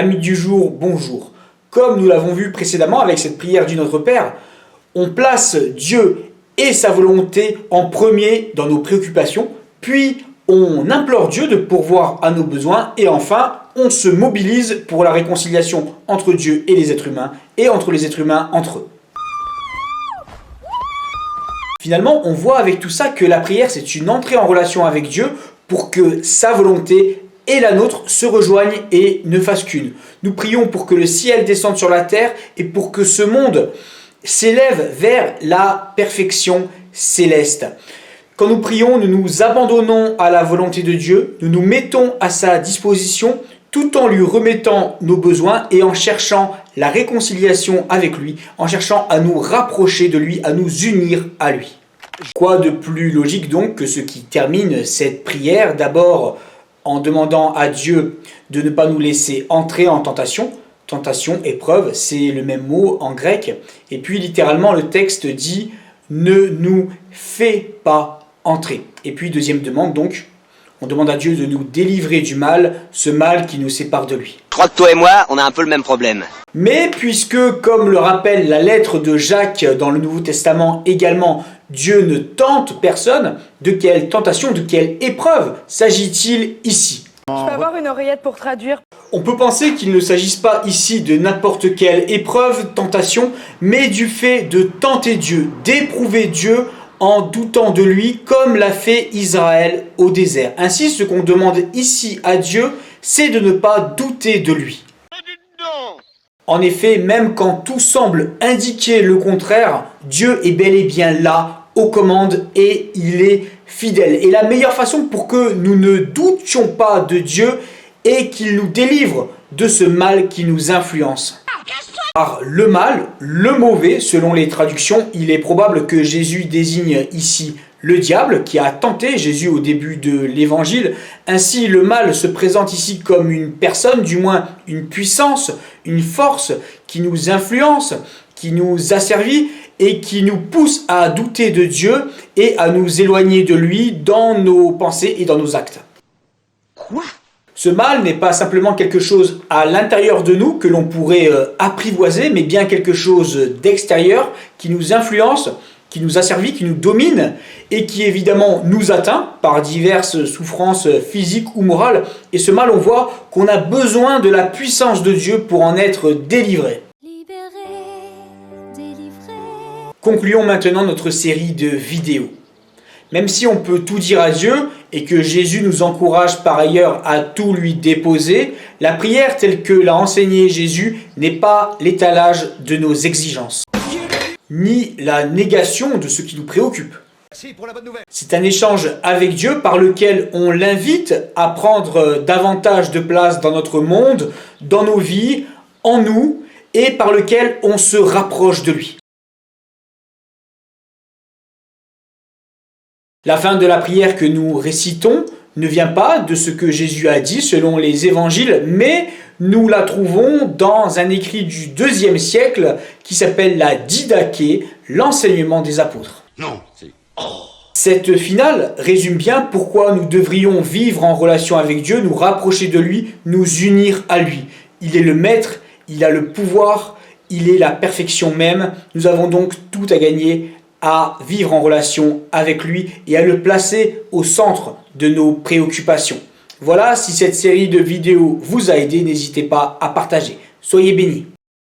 Amis du jour, bonjour. Comme nous l'avons vu précédemment avec cette prière du Notre Père, on place Dieu et sa volonté en premier dans nos préoccupations, puis on implore Dieu de pourvoir à nos besoins et enfin on se mobilise pour la réconciliation entre Dieu et les êtres humains et entre les êtres humains entre eux. Finalement, on voit avec tout ça que la prière, c'est une entrée en relation avec Dieu pour que sa volonté et la nôtre se rejoignent et ne fassent qu'une. Nous prions pour que le ciel descende sur la terre et pour que ce monde s'élève vers la perfection céleste. Quand nous prions, nous nous abandonnons à la volonté de Dieu, nous nous mettons à sa disposition tout en lui remettant nos besoins et en cherchant la réconciliation avec lui, en cherchant à nous rapprocher de lui, à nous unir à lui. Quoi de plus logique donc que ce qui termine cette prière, d'abord en demandant à Dieu de ne pas nous laisser entrer en tentation. Tentation, épreuve, c'est le même mot en grec. Et puis littéralement le texte dit « ne nous fais pas entrer ». Et puis deuxième demande donc, on demande à Dieu de nous délivrer du mal, ce mal qui nous sépare de lui. Je crois que toi et moi, on a un peu le même problème. Mais puisque, comme le rappelle la lettre de Jacques dans le Nouveau Testament également, Dieu ne tente personne, de quelle tentation, de quelle épreuve s'agit-il ici ? Je peux avoir une oreillette pour traduire? On peut penser qu'il ne s'agisse pas ici de n'importe quelle épreuve, tentation, mais du fait de tenter Dieu, d'éprouver Dieu en doutant de lui, comme l'a fait Israël au désert. Ainsi, ce qu'on demande ici à Dieu, c'est de ne pas douter de lui. En effet, même quand tout semble indiquer le contraire, Dieu est bel et bien là, aux commandes, et il est fidèle. Et la meilleure façon pour que nous ne doutions pas de Dieu est qu'il nous délivre de ce mal qui nous influence. Par le mal, le mauvais, selon les traductions, il est probable que Jésus désigne ici le diable qui a tenté Jésus au début de l'évangile. Ainsi, le mal se présente ici comme une personne, du moins une puissance, une force qui nous influence, qui nous asservit et qui nous pousse à douter de Dieu et à nous éloigner de lui dans nos pensées et dans nos actes. Quoi ? Ce mal n'est pas simplement quelque chose à l'intérieur de nous que l'on pourrait apprivoiser, mais bien quelque chose d'extérieur qui nous influence, qui nous asservit, qui nous domine et qui évidemment nous atteint par diverses souffrances physiques ou morales. Et ce mal, on voit qu'on a besoin de la puissance de Dieu pour en être délivré. Concluons maintenant notre série de vidéos. Même si on peut tout dire à Dieu et que Jésus nous encourage par ailleurs à tout lui déposer, la prière telle que l'a enseigné Jésus n'est pas l'étalage de nos exigences, ni la négation de ce qui nous préoccupe. C'est un échange avec Dieu par lequel on l'invite à prendre davantage de place dans notre monde, dans nos vies, en nous, et par lequel on se rapproche de lui. La fin de la prière que nous récitons ne vient pas de ce que Jésus a dit selon les évangiles, mais nous la trouvons dans un écrit du IIe siècle qui s'appelle la Didaché, l'enseignement des apôtres. Non, c'est... Cette finale résume bien pourquoi nous devrions vivre en relation avec Dieu, nous rapprocher de lui, nous unir à lui. Il est le maître, il a le pouvoir, il est la perfection même. Nous avons donc tout à gagner à vivre en relation avec lui et à le placer au centre de nos préoccupations. Voilà, si cette série de vidéos vous a aidé, n'hésitez pas à partager. Soyez bénis.